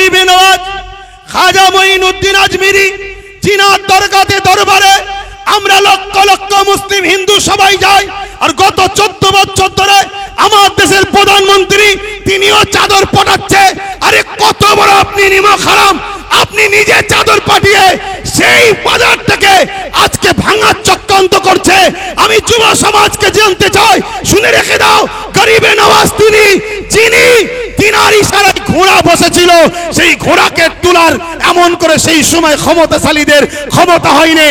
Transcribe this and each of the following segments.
গরিবে নওয়াজ খাজা মঈনুদ্দিন আজমিরি জিনার দরবারে আমরা লক্ষ লক্ষ মুসলিম হিন্দু সবাই যাই। আর গত 14 বছর ধরে আমার দেশের প্রধানমন্ত্রী তিনিও চাদর পটাচ্ছে। আরে কত বড় আপনি নিমক হারাম! আপনি নিজে চাদর পাঠিয়ে সেই বাজারটাকে আজকে ভাঙার চক্রান্ত করছে। আমি যুব সমাজকে জানতে চাই, শুনে রেখে দাও, গরিবে নওয়াজ যিনি তিনার ইশারায় ঘোড়া বসেছিল, সেই ঘোড়াকে তোলার এমন করে সেই সময় ক্ষমতাশালীদের ক্ষমতা হয়নি।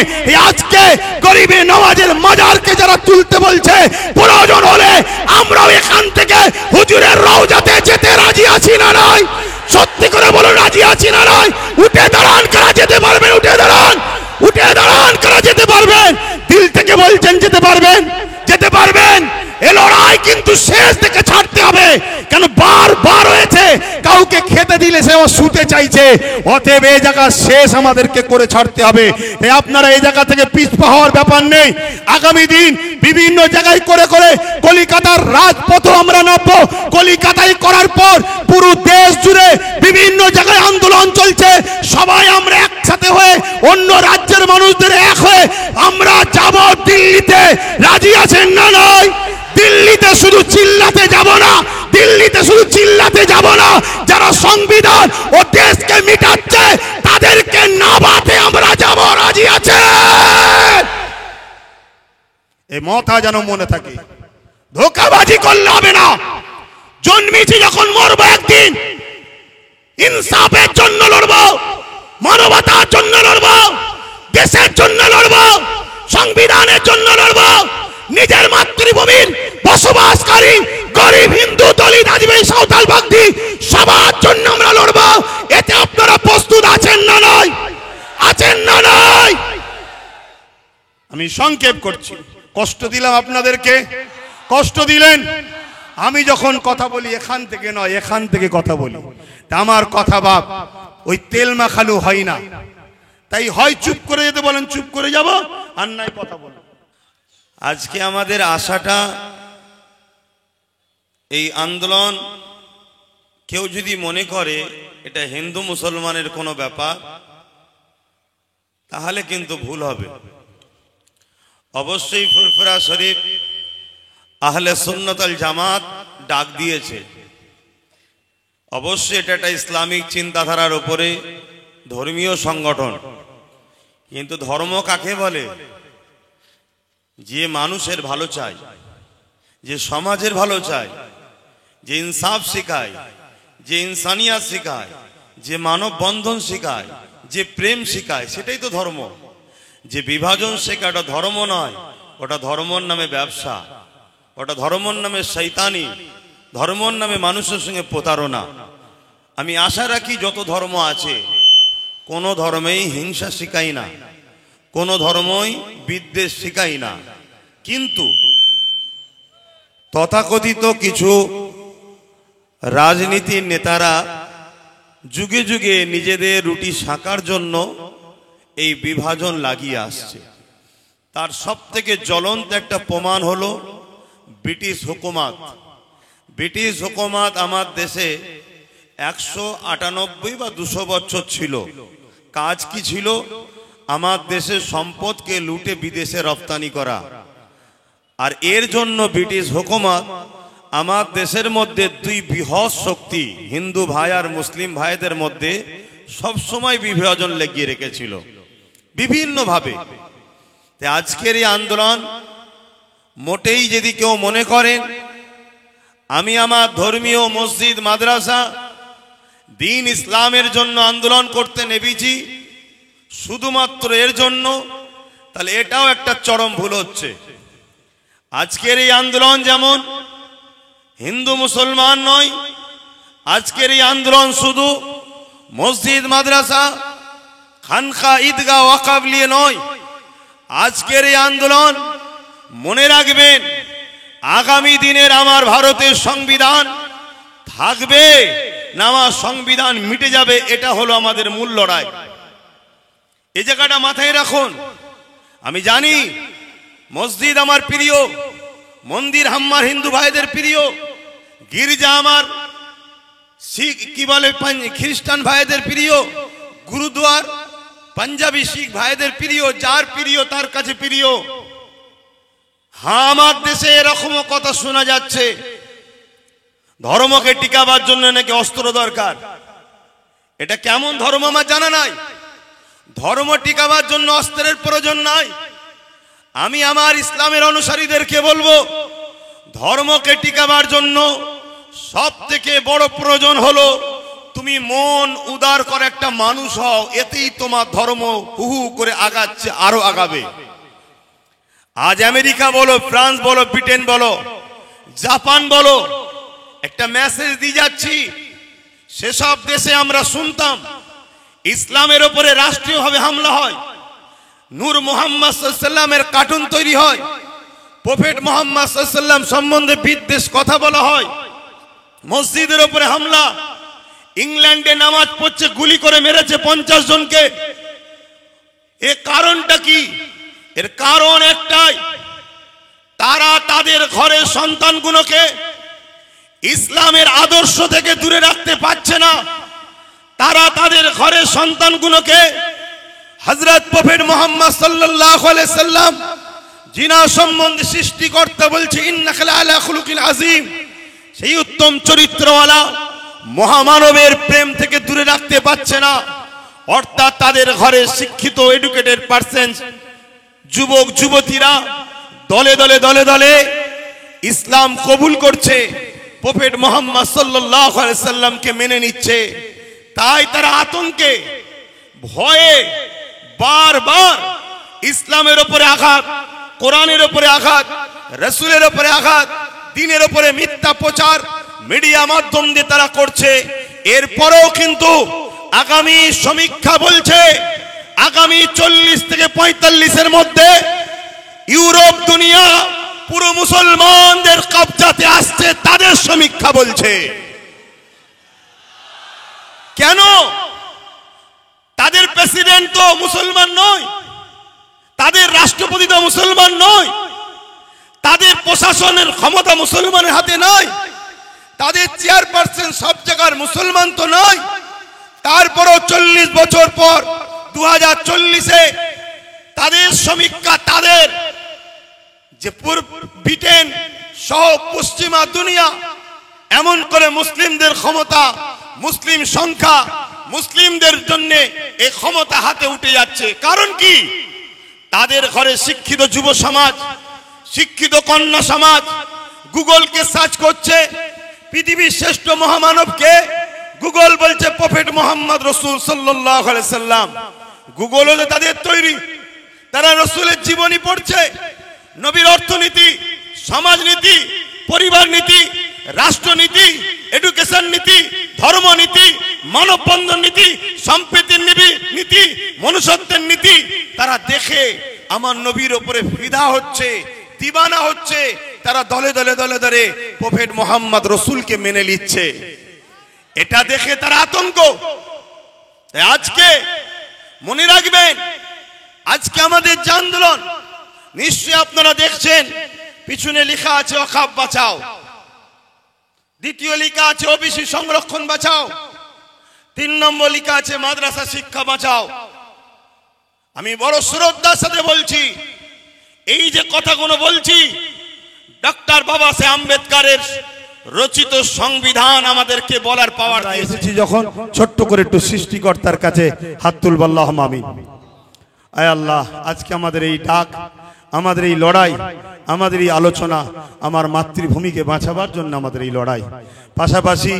আজকে গরিবে নওয়াজের মাজারকে যারা তুলতে বলছে, প্রয়োজন হলে আমরাও এখান থেকে হুজুরের রওজাতে যেতে রাজি আছি না নাই? সত্যি করে বলো, রাজি আছি না নাই? উঠে দাঁড়ান, কারা যেতে পারবেন? উঠে দাঁড়ান, উঠে দাঁড়ান, কারা যেতে পারবেন? দিল থেকে বলছেন যেতে পারবেন, যেতে পারবেন। এ লড়াই কিন্তু শেষ থেকে ছাড়তে হবে, কেন বারবার হয়েছে কাউকে খেতে দিলে সে শুতে চাইছে। অতএব এই জায়গা শেষ আমাদেরকে করে ছাড়তে হবে। আপনারা এই জায়গা থেকে পিছপা হওয়ার ব্যাপার নেই। আগামী দিন বিভিন্ন জায়গায় করে করে কলিকাতার রাজপথ আমরা নামবো। কলিকাতায় করার পর পুরো দেশ জুড়ে বিভিন্ন জায়গায় আন্দোলন চলছে। সবাই আমরা একসাথে হয়ে অন্য রাজ্যের মানুষদের এক হয়ে আমরা যাব দিল্লিতে। রাজি আছেন না নাই? দিল্লিতে শুধু চিল্লাতে যাব না, দিল্লিতে শুধু চিল্লাতে যাব না। যারা সংবিধান ও দেশকে মিটাচ্ছে তাদেরকে নাবাতে আমরা যাব। রাজি আছে? এই মাথা যেন মনে থাকে, ধোঁকাবাজি করলে হবে না। জন্মেছি যখন মরবো একদিন, ইনসাফের জন্য লড়বো, মানবতার জন্য লড়বো, দেশের জন্য লড়বো, সংবিধানের জন্য লড়বো। নিজের মাতৃভূমির বসবাসকারী গরিব হিন্দু, দলিত, আদিবাসী, সাঁওতাল, বাগদি সবার জন্য আমরা লড়বো। এতে আপনারা প্রস্তুত আছেন না নয়? আছেন না নয়? আমি সংক্ষেপ করছি, কষ্ট দিলাম আপনাদেরকে, কষ্ট দিলেন। আমি যখন কথা বলি এখান থেকে নয়, এখান থেকে কথা বলি। আমার কথা বাপ ওই তেল মাখালু হয় না। তাই হয় চুপ করে যেতে বলেন, চুপ করে যাব, আর নাই কথা বলেন। আজকে আমাদের আশাটা, এই আন্দোলন কেউ যদি মনে করে এটা হিন্দু মুসলমানের কোনো ব্যাপার, তাহলে কিন্তু ভুল হবে। অবশ্যই ফুরফুরা শরীফ আহলে সুন্নাত আল জামাত ডাক দিয়েছে। অবশ্যই এটা একটা ইসলামিক চিন্তাধারার উপরে ধর্মীয় সংগঠন। কিন্তু ধর্ম কাকে বলে? যে মানুষের ভালো চায়, যে সমাজের ভালো চায়, যে ইনসাফ শেখায়, যে ইনসানিয়াত শেখায়, যে মানব বন্ধন শেখায়, যে প্রেম শেখায়, সেটাই তো ধর্ম। যে বিভাজন শেখায় ওটা ধর্ম নয়, ওটা ধর্মর নামে ব্যবসা, ওটা ধর্মর নামে শয়তানি, ধর্মর নামে মানুষের সঙ্গে প্রতারণা। আমি আশা রাখি যত ধর্ম আছে কোনো ধর্মেই হিংসা শেখায় না, কোনো ধর্মই বিদ্বেষ শেখায় না। কিন্তু তথাকথিত কিছু রাজনীতির নেতারা যুগে যুগে নিজেদের রুটি শাকার জন্য এই বিভাজন লাগিয়ে আসছে। তার সবথেকে জ্বলন্ত একটা প্রমাণ হলো ব্রিটিশ হুকুমত। ব্রিটিশ হুকুমত আমার দেশে 198 বা 200 বছর ছিল। কাজ কি ছিল? আমার দেশের সম্পদকে লুটে বিদেশে রপ্তানি করা। আর এর জন্য ব্রিটিশ হুকুমত আমার দেশের মধ্যে দুই বৃহৎ শক্তি, হিন্দু ভাই আর মুসলিম ভাইদের মধ্যে সবসময় বিভাজন লেগিয়ে রেখেছিল বিভিন্নভাবে। আজকের এই আন্দোলন মোটেই যদি কেউ মনে করেন আমি আমার ধর্মীয় মসজিদ, মাদ্রাসা, দিন ইসলামের জন্য আন্দোলন করতে নেমেছি শুধুমাত্র এর জন্য, তাহলে এটাও একটা চরম ভুল হচ্ছে। আজকের এই আন্দোলন যেমন হিন্দু মুসলমান নয়, আজকের এই আন্দোলন শুধু মসজিদ, মাদ্রাসা, খানকা, ঈদগাহ, ওয়াকফ নিয়ে নয়। আজকের এই আন্দোলন মনে রাখবেন, আগামী দিনের আমার ভারতের সংবিধান থাকবে না আমার সংবিধান মিটে যাবে, এটা হলো আমাদের মূল লড়াই। এই জায়গাটা মাথায় রাখুন। আমি জানি মসজিদ আমার প্রিয়, মন্দির আমার হিন্দু ভাইদের প্রিয়, গির্জা আমার শিখ কি বলে খ্রিস্টান ভাইদের প্রিয় গুরুদুয়ার, পাঞ্জাবি শিখ ভাইদের প্রিয়, যার প্রিয় তার কাছে প্রিয়। হ্যাঁ, আমার দেশে এরকমও কথা শোনা যাচ্ছে ধর্মকে টিকাবার জন্য নাকি অস্ত্র দরকার। এটা কেমন ধর্ম আমার জানা নাই। ধর্ম টিকাবার জন্য অস্ত্রের প্রয়োজন নাই। আমি আমার ইসলামের অনুসারীদেরকে বলবো, ধর্মকে টিকাবার জন্য সব থেকে বড় প্রয়োজন হলো তুমি মন উদার করে একটা মানুষ হও, এতেই তোমার ধর্ম হু হু করে আগাচ্ছে, আরো আগাবে। আজ আমেরিকা বলো, ফ্রান্স বলো, ব্রিটেন বলো, জাপান বলো, একটা মেসেজ দিয়ে যাচ্ছি। সেসব দেশে আমরা শুনতাম ইসলামের উপরে রাষ্ট্রীয়ভাবে হামলা হয়, নূর মুহাম্মদ সাল্লাল্লাহু আলাইহি ওয়াসাল্লামের কার্টুন তৈরি হয়, প্রফেট মুহাম্মদ সাল্লাল্লাহু আলাইহি ওয়াসাল্লাম সম্বন্ধে বিদ্বেষ কথা বলা হয়, মসজিদের উপরে হামলা। ইংল্যান্ডে নামাজ পড়ছে গুলি করে মেরেছে 50 জনকে। এর কারণটা কি? এর কারণ একটাই, তারা তাদের ঘরের সন্তানগুলোকে ইসলামের আদর্শ থেকে দূরে রাখতে পারছে না। তারা তাদের ঘরের সন্তানগুলোকে হযরত প্রফেট মুহাম্মদ সাল্লাল্লাহু আলাইহি সাল্লাম জিনা সম্বন্ধে সৃষ্টিকর্তা বলছে ইন্নাকা লাআলা খুলুকিন আযীম, সেই উত্তম চরিত্রওয়ালা মহামানবের প্রেম থেকে দূরে রাখতে পারছে না। অর্থাৎ তাদের ঘরে শিক্ষিত এডুকেটেড পারসন যুবক যুবতীরা দলে দলে দলে দলে ইসলাম কবুল করছে, প্রফেট মুহাম্মদ সাল্লাল্লাহু আলাইহি সাল্লামকে মেনে নিচ্ছে। তাই তারা আতঙ্কে ভয়ে বারবার ইসলামের উপরে আঘাত, কোরআনের উপরে আঘাত, রাসূলের উপরে আঘাত, দ্বীনের উপরে মিথ্যা প্রচার মিডিয়া মাধ্যম দিয়ে তারা করছে। এরপরেও কিন্তু আগামী সমীক্ষা বলছে আগামী 40 থেকে 45 মধ্যে ইউরোপ দুনিয়া পুরো মুসলমানদের কবজাতে আসছে, তাদের সমীক্ষা বলছে। কেন? তাদের প্রেসিডেন্ট তো মুসলমান নয়, তাদের রাষ্ট্রপতি তো মুসলমান নয়, তাদের প্রশাসনের ক্ষমতা মুসলমানের হাতে নয়, তাদের চেয়ারপারসন সব জায়গার মুসলমান তো নয়। তারপরও 40 বছর পর 2040-এ তাদের সমীক্ষা, তাদের যে ব্রিটেন সহ পশ্চিমা দুনিয়া এমন করে মুসলিমদের ক্ষমতা, মুসলিম সংখ্যা, মুসলিমদের জন্য এই ক্ষমতা হাতে উঠে যাচ্ছে। কারণ কি? তাদের ঘরে শিক্ষিত যুব সমাজ, শিক্ষিত কন্যা সমাজ গুগলকে সার্চ করছে পৃথিবীর শ্রেষ্ঠ মহামানবকে। গুগল বলছে প্রফেট মুহাম্মদ রাসূল সাল্লাল্লাহু আলাইহি সাল্লাম। গুগল হলো তাদের তৈরি, তারা রাসূলের জীবনী পড়ছে, নবীর অর্থনীতি, সমাজনীতি, পরিবার নীতি, রাষ্ট্রনীতি, এডুকেশন নীতি, ধর্মনীতি, মানববন্ধন নীতি, সম্প্রীতির নীতি, মনুষ্যত্বের নীতি তারা দেখে আমার নবীর উপরে ফিদা হচ্ছে, দিবানা হচ্ছে। তারা দলে দলে দলে দলে প্রফেট মুহাম্মদ রাসূলকে মেনে নিচ্ছে। এটা দেখে তারা আতঙ্ক। আজকে মনে রাখবেন, আজকে আমাদের যে আন্দোলন, নিশ্চয়ই আপনারা দেখছেন পিছনে লেখা আছে ওয়াকফ বাঁচাও, দ্বিতীয় লেখা আছে ওবিসি সংরক্ষণ বাঁচাও, 3 নম্বর লেখা আছে মাদ্রাসা শিক্ষা বাঁচাও। আমি বড় শ্রদ্ধার সাথে বলছি, এই যে কথাগুলো বলছি, ডক্টর বাবা সাহেব আম্বেদকরের রচিত সংবিধান আমাদেরকে বলার পাওয়ার এসেছি। যখন ছোট্ট করে একটু সৃষ্টিকর্তার কাছে হাত তুলব, আল্লাহুম্মা আমিন। আয় আল্লাহ, আজকে আমাদের এই ডাক, আমাদের এই লড়াই, আমাদের এই আলোচনা আমার মাতৃভূমিকে বাঁচাবার জন্য আমাদের এই লড়াই, পাশাপাশি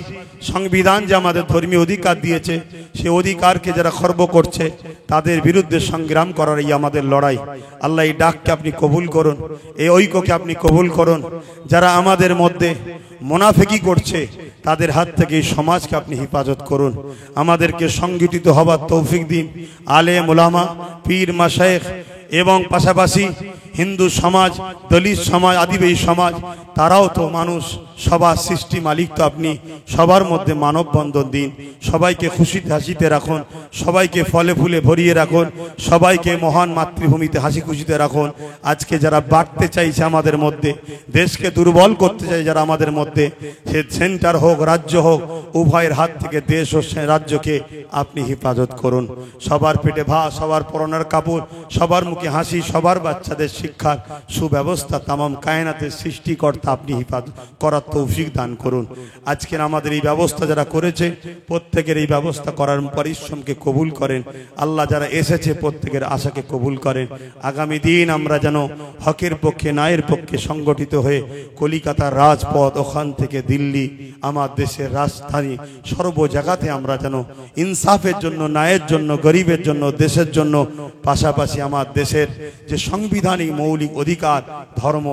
সংবিধান যে আমাদের ধর্মীয় অধিকার দিয়েছে সেই অধিকারকে যারা খর্ব করছে তাদের বিরুদ্ধে সংগ্রাম করার এই আমাদের লড়াই। আল্লাহ, এই ডাককে আপনি কবুল করুন, এই ঐক্যকে আপনি কবুল করুন। যারা আমাদের মধ্যে মুনাফিকি করছে তাদের হাত থেকে এই সমাজকে আপনি হেফাজত করুন। আমাদেরকে সংগঠিত হবার তৌফিক দিন। আলেম ওলামা, পীর মাশায়েখ এবং পাশাপাশি হিন্দু সমাজ, দলিত সমাজ, আদিবাসী সমাজ, তারাও তো মানুষ, সবার সৃষ্টি মালিক তো আপনি। সবার মধ্যে মানববন্ধন দিন, সবাইকে খুশিতে হাসিতে রাখুন, সবাইকে ফলে ফুলে ভরিয়ে রাখুন, সবাইকে মহান মাতৃভূমিতে হাসি খুশিতে রাখুন। আজকে যারা বাড়তে চাইছে আমাদের মধ্যে, দেশকে দুর্বল করতে চাই যারা আমাদের মধ্যে, সে সেন্টার হোক রাজ্য হোক, উভয়ের হাত থেকে দেশ ও রাজ্যকে আপনি হেফাজত করুন। সবার পেটে ভাত, সবার পরনের কাপড়, সবার মুখে হাসি, সবার বাচ্চাদের শিক্ষার সুব্যবস্থা তামাম কায়নাতের সৃষ্টিকর্তা আপনি হেফাজত করার তৌফিক দান করুন। আজকের আমাদের এই ব্যবস্থা যারা করেছে, প্রত্যেকের এই ব্যবস্থা করার পরিশ্রমকে কবুল করেন আল্লাহ। যারা এসেছে প্রত্যেকের আশাকে কবুল করেন। আগামী দিন আমরা যেন হকের পক্ষে, ন্যায়ের পক্ষে সংগঠিত হয়ে কলিকাতার রাজপথ, ওখান থেকে দিল্লি, আমার দেশের রাজধানী, সর্ব জায়গাতে আমরা যেন ইনসাফের জন্য, ন্যায়ের জন্য, গরিবের জন্য, দেশের জন্য, পাশাপাশি আমার দেশের যে সাংবিধানিক মৌলিক অধিকার, ধর্ম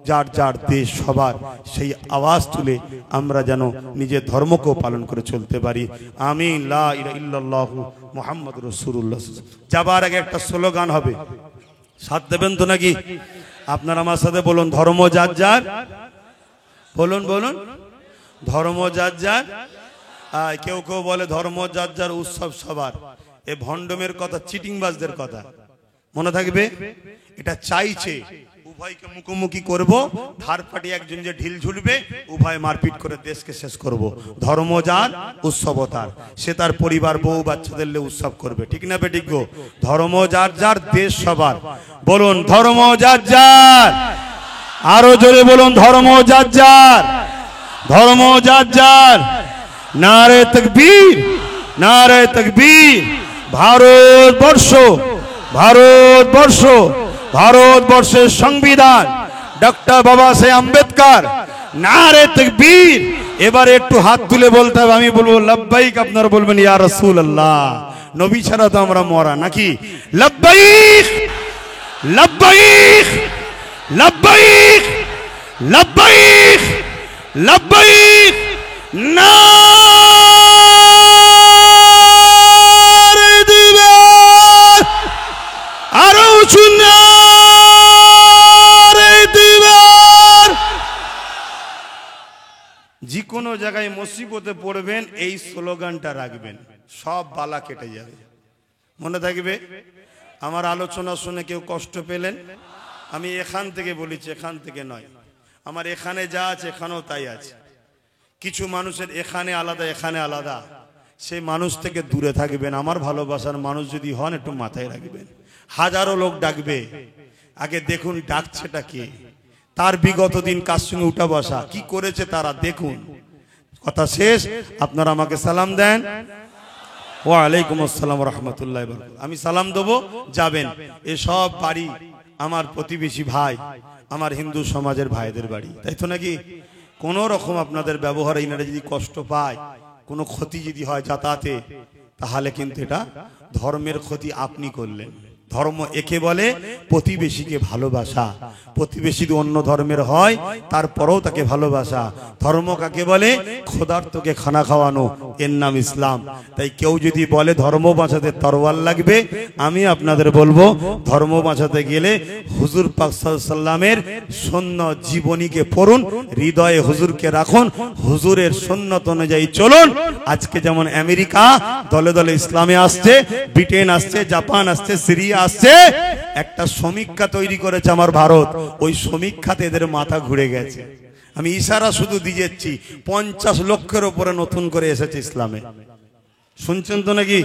যার যার দেশ সবার, সেই আওয়াজ তুলে আমরা যেন নিজের ধর্মকেও পালন করে চলতে পারি। আমিন। লা ইলাহা ইল্লাল্লাহু মুহাম্মাদুর রাসূলুল্লাহ। যাবার আগে একটা স্লোগান হবে, সাথ দেবেন তো নাকি? আপনারা আমার সাথে বলুন, ধর্ম যার যার। বলুন বলুন, ধর্ম যার যার। কেউ কেউ বলে ধর্ম যার যার, উৎসব সবার। এ ভণ্ডমের কথা, চিটিংবাজদের কথা মনে থাকবে। এটা চাইছে উভয়কে মুখোমুখি করব, ধার পাটি একজন যে ঢিল ঝুলবে, উভয় মারপিট করে দেশকে শেষ করব। ধর্ম যার, উৎসব তার। সে তার পরিবার, বউ বাচ্চাদের উৎসব করবে, ঠিক না বেঠিক গো? ধর্ম যার যার, দেশ সবার। বলুন ধর্ম যার যার। আরো জোরে বলুন, ধর্ম যার যার, ধর্ম যার যার। নারে তাকবীর, নারে তাকবীর। ভারতবর্ষ, ভারতবর্ষ, ভারতবর্ষের সংবিধান ডক্টর বাবা সাহেব আম্বেদকর। নারে তাকবীর। এবারে একটু হাত তুলে বলতে হবে, আমি বলবো লব্বাইক, আপনারা বলবেন ইয়া রাসূলুল্লাহ। নবী ছাড়া তো আমরা মরা নাকি? লব্বাইক, লব্বাইক, লব্বাইক, লব্বাইক, লব্বাইক। নারে দিবেন, আরো উঁচু নারে দিবেন। যে কোনো জায়গায় মুসিবতে পড়বেন, এই স্লোগানটা রাখবেন, সব বালা কেটে যাবে। মনে থাকবে। আমার আলোচনা শুনে কেউ কষ্ট পেলেন? আমি এখান থেকে বলেছি, এখান থেকে নয়। আমার এখানে যা আছে এখানেও তাই আছে। কিছু মানুষের এখানে আলাদা, এখানে আলাদা। সেই মানুষ থেকে দূরে থাকবেন। আমার ভালোবাসার মানুষ যদি হন, একটু মাথায় রাখবেন। হাজারো লোক ডাকবে, আগে দেখুন ডাকছেটা কে, তার বিগত দিন কার সঙ্গে উঠা বসা, কি করেছে তারা দেখুন। কথা শেষ। আপনারা আমাকে সালাম দেন। ওয়ালাইকুম আসসালাম রহমতুল্লাহ। আমি সালাম দেবো, যাবেন। এসব বাড়ি আমার প্রতিবেশী ভাই, আমার হিন্দু সমাজের ভাইদের বাড়ি, তাই তো নাকি? কোন রকম আপনাদের ব্যবহারে ইনারা যদি কষ্ট পায়, কোনো ক্ষতি যদি হয় যাতায়াতে, তাহলে কিন্তু এটা ধর্মের ক্ষতি আপনি করলেন। ধর্ম একে বলে প্রতিবেশীকে ভালোবাসা। প্রতিবেশী যদি অন্য ধর্মের হয়, তারপরেও তাকে ভালোবাসা। ধর্ম কাকে বলে? ক্ষুধার্তকে খানা খাওয়ানো, এর নাম ইসলাম। তাই কেউ যদি বলে ধর্ম বাঁচাতে তরোয়াল লাগবে, আমি আপনাদের বলবো, ধর্ম বাঁচাতে গেলে হুজুর পাক সাল্লাল্লাহু আলাইহি সাল্লামের সুন্নাত জীবনীকে পড়ুন, হৃদয়ে হুজুরকে রাখুন, হুজুরের সুন্নাত অনুযায়ী চলুন। আজকে যেমন আমেরিকা দলে দলে ইসলামে আসছে, ব্রিটেন আসছে, জাপান আসছে, সিরিয়া আসছে, একটা সমীক্ষা তৈরি করেছে আমার ভারত। ওই সমীক্ষাতে এদের মাথা ঘুরে গেছে। আমি ইশারা শুধু দিয়েছি, 50 লক্ষের উপরে নতুন করে এসেছে ইসলামে। শুনছেন তো নাকি?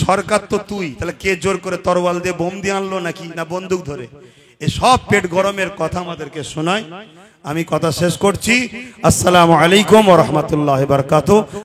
সরকার তো তুই, তাহলে কে জোর করে তরোয়াল দিয়ে বোম দিয়ে আনলো নাকি, না বন্দুক ধরে? এসব পেট গরমের কথা আমাদেরকে শোনায়। আমি কথা শেষ করছি। আসসালামু আলাইকুম ওয়া রাহমাতুল্লাহি ওয়া বারাকাতুহু।